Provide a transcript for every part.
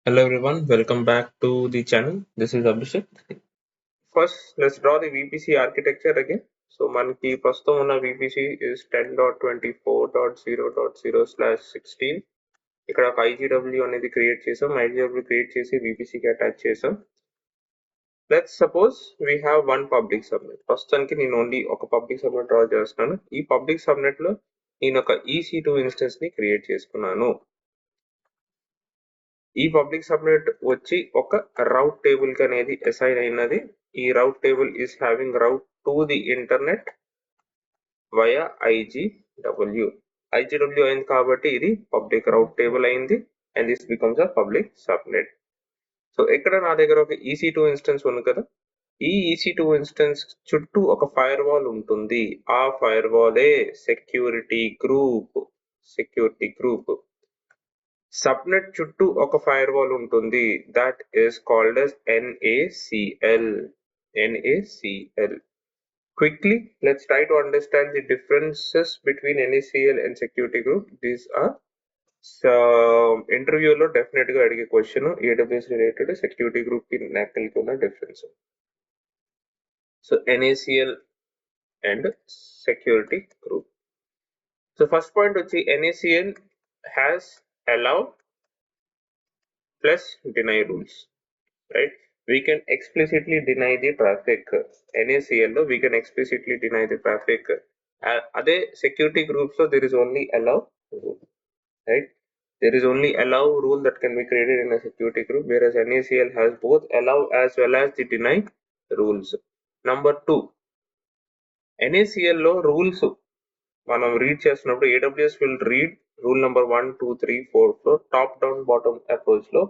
Hello everyone, welcome back to the channel. This is Abhishek. First, let's draw the VPC architecture again. So మనకి ప్రస్తుతం ఉన్న VPC is 10.24.0.0/16. ఇక్కడ ఒక IGW అనేది create చేసాం. IGW create చేసి VPC కి అటాచ్ చేసాం. Let's suppose we have one public subnet. ప్రస్తుతానికి నేను ఓన్లీ ఒక పబ్లిక్ సబ్నెట్ డ్రా చేస్తున్నాను. ఈ పబ్లిక్ సబ్నెట్ లో నేను ఒక EC2 ఇన్స్టెన్స్ ని క్రియేట్ చేసుకున్నాను. ఈ పబ్లిక్ సబ్నెట్ వచ్చి ఒక రౌట్ టేబుల్ కి అనేది అసైన్ అయినది. ఈ route table is having route to the internet via IGW. IGW అయింది కాబట్టి ఇది పబ్లిక్ రౌట్ టేబుల్ అయింది and this becomes a public subnet. So ఇక్కడ నా దగ్గర ఒక EC2 ఇన్స్టెన్స్ ఉంది కదా, ఈ EC2 ఇన్స్టెన్స్ చుట్టూ ఒక ఫైర్ వాల్ ఉంటుంది. ఆ ఫైర్ వాలే సెక్యూరిటీ గ్రూప్. సబ్నెట్ చుట్టూ ఒక ఫైర్ వాల్ ఉంటుంది. That is called as NACL. Quickly, let's try to understand the differences between NACL and security group. These are interview లో డెఫినెట్ గా అడిగే question AWS related security group కి NACL కి ఉన్న difference. So NACL and security group. So first point వచ్చి NACL has allow plus deny rules, right? We can explicitly deny the traffic. NACL lo we can explicitly deny the traffic. Other security groups so there is only allow rule, right? There is only allow rule that can be created in a security group, whereas NACL has both allow as well as the deny rules. Number two, NACL lo rules మనం read చేస్తున్నప్పుడు AWS will read rule number 1, 2, 3, 4 లో top down bottom approach లో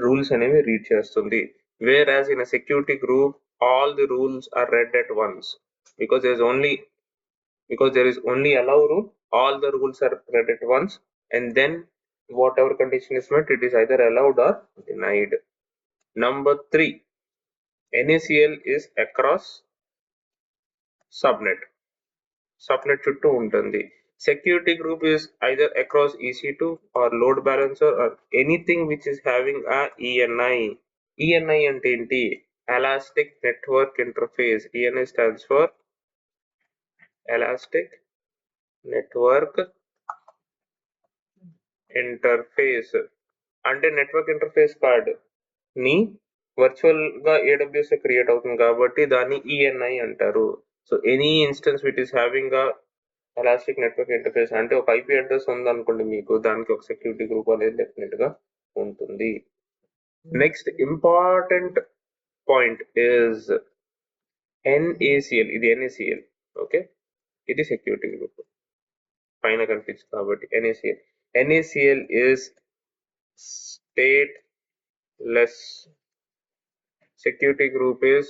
rules అనేవి read చేస్తుంది. Whereas in a security group all the rules are read at once because there is only allow rule. All the rules are read at once and then whatever condition is met, it is either allowed or denied. Number 3, NACL is across subnet చుట్టూ ఉంటుంది. Security group is either across EC2 or load balancer or anything which is having a ENI. ENI అంటే ఏంటి? Elastic Network Interface. ENI stands for Elastic Network Interface. అంటే network interface card ని virtual గా AWS లో create అవుతుంది కాబట్టి దాన్ని ENI అంటారు. So any instance which is having a elastic network interface అంటే ఒక IP అడ్రస్ ఉంది అనుకోండి, మీకు దానికి ఒక సెక్యూరిటీ గ్రూప్ అనేది డెఫినెట్ గా ఉంటుంది. Next important point is NACL. ఇది NACL, ఓకే, ఇది సెక్యూరిటీ గ్రూప్ పైన కనిపించింది కాబట్టి NACL is stateless. Security group is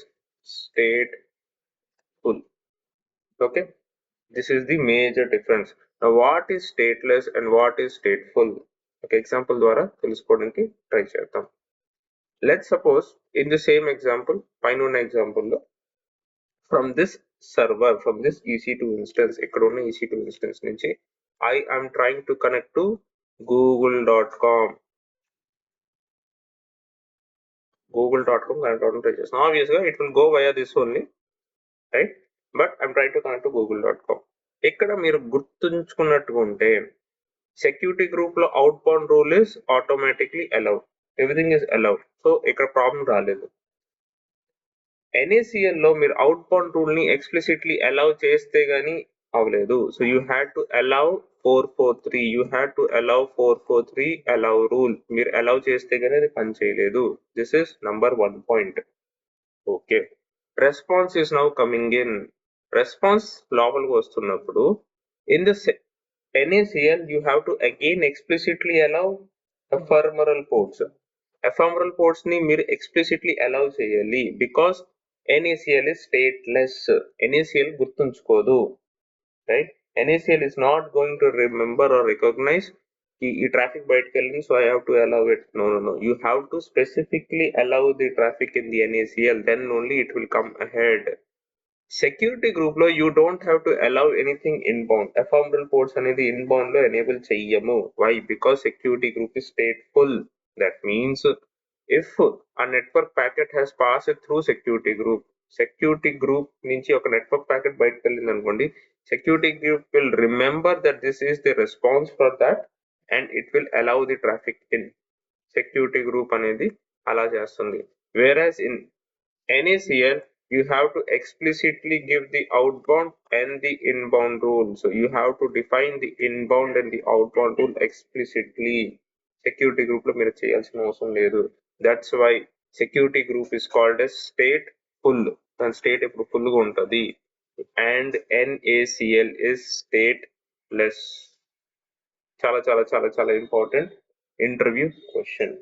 stateful. Okay, this is the major difference. Now what is stateless and what is stateful? Okay, example ద్వారా తెలుసుకోవడానికి try చేద్దాం. Let's suppose in the same example, పైన ఉన్న example లో from this server, from this EC2 instance, ఇక్కడ ఉన్న EC2 instance నుంచి I am trying to connect to google.com connect అవడం ట్రై చేస్తాను. Obviously it will go via this only, right? But I'm trying to connect to google.com. ఇక్కడ మీరు గుర్తుంచుకున్నట్టుగా ఉంటే security group లో out bound rule is automatically allowed, everything is allowed, so ఇక్కడ problem రాలేదు. NACL లో మీరు అవుట్ బౌండ్ రూల్ ని explicitly allow చేస్తే గానీ అవ్వలేదు. So you had to allow 443 allow rule. మీరు అలౌ చేస్తే గానీ అది పని చేయలేదు. This is number 1 point. Okay, response is now coming in. Response లోపలికి వస్తున్నప్పుడు in the NACL you have to again explicitly allow ephemeral ports. Ephemeral ports ని మీరు explicitly allow చేయాలి because NACL is stateless. NACL గుర్తుంచుకోదు, right? NACL is not going to remember or recognize ఈ traffic బయటకు వెళ్ళింది so I have to allow it. No. You have to specifically allow the traffic in the NACL, then only it will come ahead. Security group లో you don't have to allow anything inbound. Ephemeral ports అనేది inbound లో enable చెయ్యము. Why? Because security group is stateful. That means if a network packet has passed through security group నుంచి ఒక network packet బయటకు వెళ్ళింది అనుకోండి, security group will remember that this is the response for that and it will allow the traffic in. Security group అనేది అలా చేస్తుంది. Whereas in NACL, you have to explicitly give the outbound and the inbound rule. So you have to define the inbound and the outbound rule explicitly. Security group లో మీరు చేయాల్సిన అవసరం లేదు. That's why security group is called as state full. దాని state ఇప్పుడు full గా ఉంటుంది. And NACL is stateless. చాలా చాలా చాలా చాలా ఇంపార్టెంట్ ఇంటర్వ్యూ క్వశ్చన్.